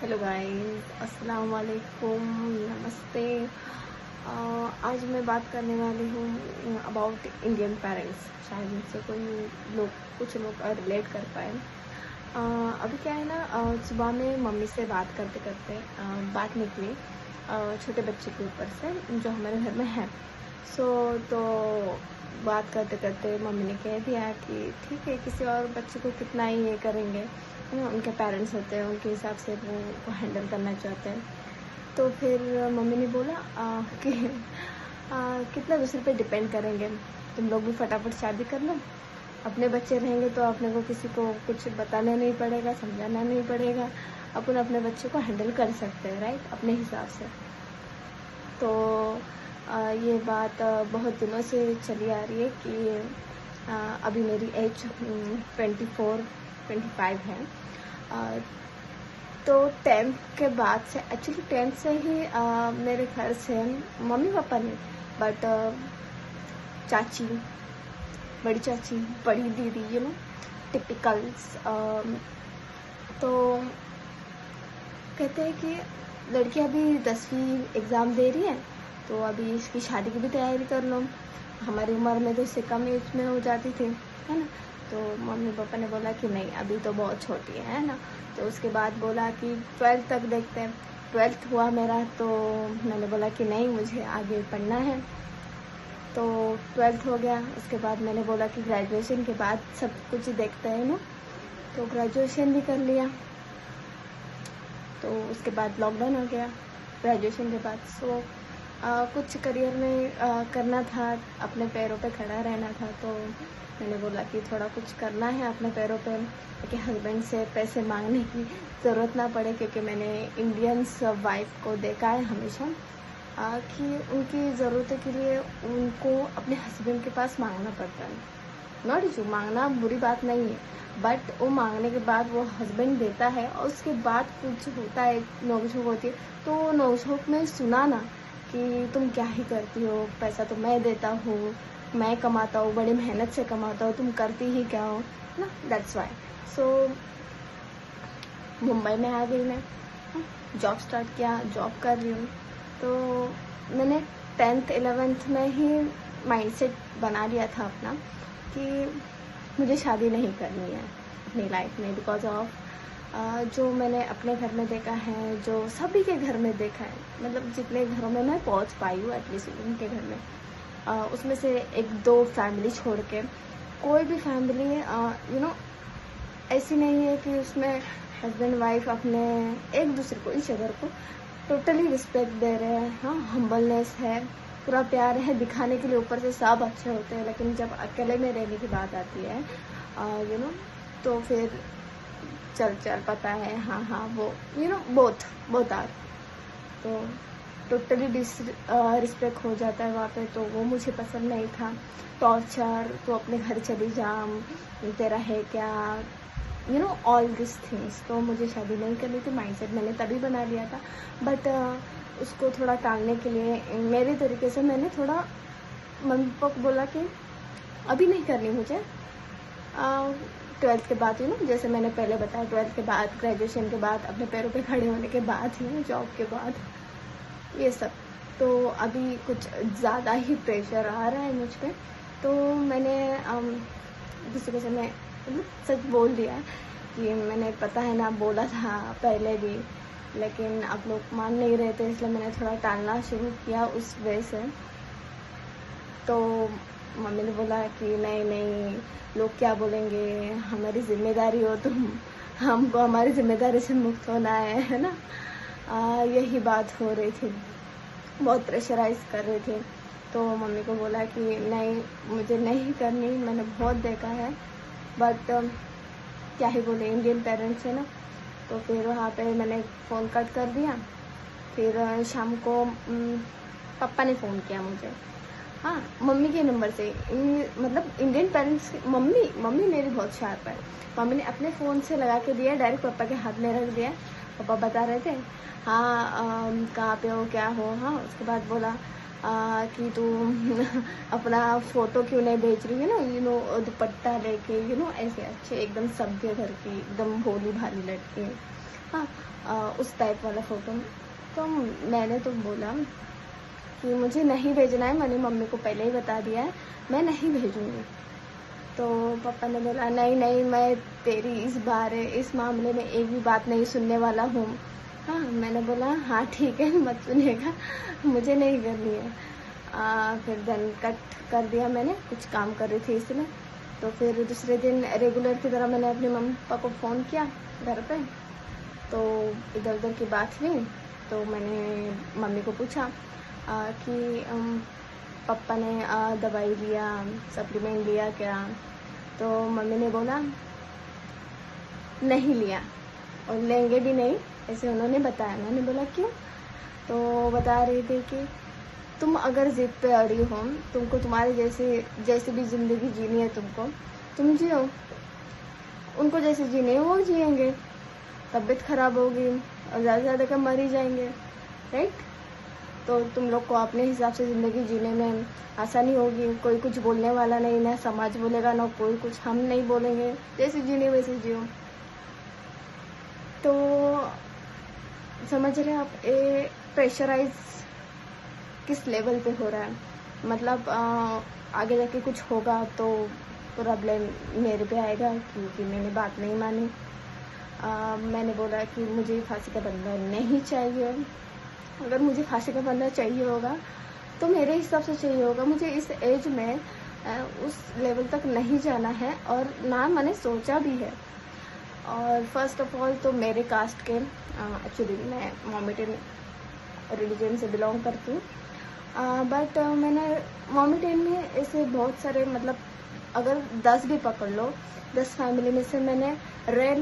Hello guys, अस्सलाम वालेकुम, नमस्ते। आज मैं बात करने वाली हूँ अबाउट इंडियन पेरेंट्स। शायद मुझसे कुछ लोग रिलेट कर पाए। अभी क्या है ना, सुबह में मम्मी से बात करते करते बात निकली छोटे बच्चे के ऊपर से जो हमारे घर में है। तो बात करते करते मम्मी ने कह दिया कि ठीक है, किसी और बच्चे को कितना ही ये करेंगे, है ना। उनके पेरेंट्स होते हैं, उनके हिसाब से वो हैंडल करना चाहते हैं। तो फिर मम्मी ने बोला कि कितना दूसरे पे डिपेंड करेंगे, तुम लोग भी फटाफट शादी कर लो। अपने बच्चे रहेंगे तो अपने को किसी को कुछ बताना नहीं पड़ेगा, समझाना नहीं पड़ेगा। अपन अपने बच्चे को हैंडल कर सकते हैं, राइट, अपने हिसाब से। तो ये बात बहुत दिनों से चली आ रही है कि अभी मेरी एज 24-25 है। तो 10th के बाद से, एक्चुअली 10th से ही मेरे घर से मम्मी पापा ने, बट चाची, बड़ी चाची, बड़ी दीदी, टिपिकल्स, तो कहते हैं कि लड़की अभी 10वीं एग्ज़ाम दे रही है तो अभी इसकी शादी की भी तैयारी कर लो। हमारी उम्र में तो इससे कम एज में हो जाती थी, है ना। तो मम्मी पापा ने बोला कि नहीं, अभी तो बहुत छोटी है ना। तो उसके बाद बोला कि 12th तक देखते हैं। 12th हुआ मेरा तो मैंने बोला कि नहीं, मुझे आगे पढ़ना है। तो 12th हो गया। उसके बाद मैंने बोला कि ग्रेजुएशन के बाद सब कुछ देखते हैं ना। तो ग्रेजुएशन भी कर लिया। तो उसके बाद लॉकडाउन हो गया ग्रेजुएशन के बाद। कुछ करियर में करना था, अपने पैरों पे खड़ा रहना था। तो मैंने बोला कि थोड़ा कुछ करना है अपने पैरों पे, कि हस्बैंड से पैसे मांगने की ज़रूरत ना पड़े, क्योंकि मैंने इंडियंस वाइफ को देखा है हमेशा कि उनकी ज़रूरतों के लिए उनको अपने हस्बैंड के पास मांगना पड़ता है। नॉट इशू, मांगना बुरी बात नहीं है, बट वो मांगने के बाद वो हस्बैंड देता है और उसके बाद कुछ होता है, नोक-झोंक होती है। तो नोक-झोंक में सुना ना कि तुम क्या ही करती हो, पैसा तो मैं देता हूँ, मैं कमाता हूँ, बड़ी मेहनत से कमाता हूँ, तुम करती ही क्या हो ना। That's why. सो मुंबई में आ गई मैं, जॉब स्टार्ट किया, जॉब कर रही हूँ। तो मैंने 10th 11th में ही माइंडसेट बना लिया था अपना कि मुझे शादी नहीं करनी है अपनी लाइफ में, बिकॉज ऑफ जो मैंने अपने घर में देखा है, जो सभी के घर में देखा है, मतलब जितने घरों में मैं पहुंच पाई हूँ एटलीस्ट उनके घर में, उसमें से एक दो फैमिली छोड़ के कोई भी फैमिली ऐसी नहीं है कि उसमें हस्बैंड वाइफ अपने एक दूसरे को, ईच अदर को टोटली रिस्पेक्ट दे रहे हैं। हाँ, हम्बलनेस है, पूरा प्यार है दिखाने के लिए, ऊपर से सब अच्छे होते हैं। लेकिन जब अकेले में रहने की बात आती है तो फिर चल पता है, हाँ हाँ, वो बोथ बोथ आर, तो टोटली रिस्पेक्ट हो जाता है वहाँ पे। तो वो मुझे पसंद नहीं था। टॉर्चर, तो अपने घर चली जा, तेरा है क्या, ऑल दिस थिंग्स। तो मुझे शादी नहीं करनी थी, माइंडसेट मैंने तभी बना लिया था। बट उसको थोड़ा टालने के लिए मेरे तरीके से मैंने थोड़ा मम्मी पापा को बोला कि अभी नहीं करनी मुझे। 12th के बाद जैसे मैंने पहले बताया, 12th के बाद, ग्रेजुएशन के बाद, अपने पैरों पे खड़े होने के बाद ही, जॉब के बाद, ये सब। तो अभी कुछ ज़्यादा ही प्रेशर आ रहा है मुझ पे। तो मैंने दूसरे से मैं सच बोल दिया कि मैंने, पता है ना, बोला था पहले भी, लेकिन आप लोग मान नहीं रहे थे, इसलिए मैंने थोड़ा टालना शुरू किया उस वजह से। तो मम्मी ने बोला कि नहीं नहीं, लोग क्या बोलेंगे, हमारी ज़िम्मेदारी हो तुम, हमको हमारी ज़िम्मेदारी से मुक्त होना है ना। यही बात हो रही थी, बहुत प्रेशराइज़ कर रहे थे। तो मम्मी को बोला कि नहीं, मुझे नहीं करनी, मैंने बहुत देखा है, बट क्या ही बोले, इंडियन पेरेंट्स है ना। तो फिर वहाँ पे मैंने फ़ोन कट कर दिया। फिर शाम को पापा ने फ़ोन किया मुझे, हाँ, मम्मी के नंबर से। मतलब इंडियन पेरेंट्स, मम्मी मेरी बहुत शार्प है। मम्मी ने अपने फ़ोन से लगा के दिया, डायरेक्ट पापा के हाथ में रख दिया। पापा बता रहे थे, हाँ कहाँ पे हो, क्या हो। हाँ, उसके बाद बोला कि तू अपना फ़ोटो क्यों नहीं भेज रही है ना, दुपट्टा लेके, ऐसे अच्छे एकदम सभ्य घर की, एकदम भोली भाली लड़की। हाँ, उस टाइप वाला फ़ोटो। तो मैंने तो बोला कि मुझे नहीं भेजना है, मैंने मम्मी को पहले ही बता दिया है, मैं नहीं भेजूँगी। तो पापा ने बोला नहीं नहीं, मैं तेरी इस मामले में एक भी बात नहीं सुनने वाला हूँ। हाँ, मैंने बोला हाँ ठीक है, मत सुनिएगा, मुझे नहीं करनी है। फिर देन कट कर दिया मैंने, कुछ काम कर रही थी इसलिए। तो फिर दूसरे दिन रेगुलर की तरह मैंने अपने मम्मी पापा को फ़ोन किया घर पे। तो इधर उधर की बात हुई, तो मैंने मम्मी को पूछा कि पापा ने दवाई लिया, सप्लीमेंट लिया क्या? तो मम्मी ने बोला नहीं लिया और लेंगे भी नहीं, ऐसे उन्होंने बताया। मैंने बोला क्यों? तो बता रही थी कि तुम अगर ज़िद पे अड़ी हो, तुमको तुम्हारे जैसे भी ज़िंदगी जीनी है तुमको, तुम जियो, उनको जैसे जीने है वो जिएंगे, तबीयत खराब होगी और ज़्यादा से ज़्यादा मर ही जाएंगे, राइट? तो तुम लोग को अपने हिसाब से ज़िंदगी जीने में आसानी होगी, कोई कुछ बोलने वाला नहीं, ना समाज बोलेगा ना कोई कुछ, हम नहीं बोलेंगे, जैसे जीने वैसे जियो। तो समझ रहे हैं आप, ये प्रेशराइज किस लेवल पे हो रहा है? मतलब आगे जाके कुछ होगा तो पूरा ब्लेम मेरे पे आएगा क्योंकि मैंने बात नहीं मानी। मैंने बोला कि मुझे फांसी का बंदा नहीं चाहिए। अगर मुझे फांसी का बंदा चाहिए होगा तो मेरे हिसाब से चाहिए होगा। मुझे इस एज में उस लेवल तक नहीं जाना है और ना मैंने सोचा भी है। और फर्स्ट ऑफ ऑल तो मेरे कास्ट के, एक्चुअली मैं मोमेडियन रिलीजन से बिलोंग करती हूँ, बट मैंने मोमेडियन में ऐसे बहुत सारे, मतलब अगर 10 भी पकड़ लो, 10 फैमिली में से मैंने रेयर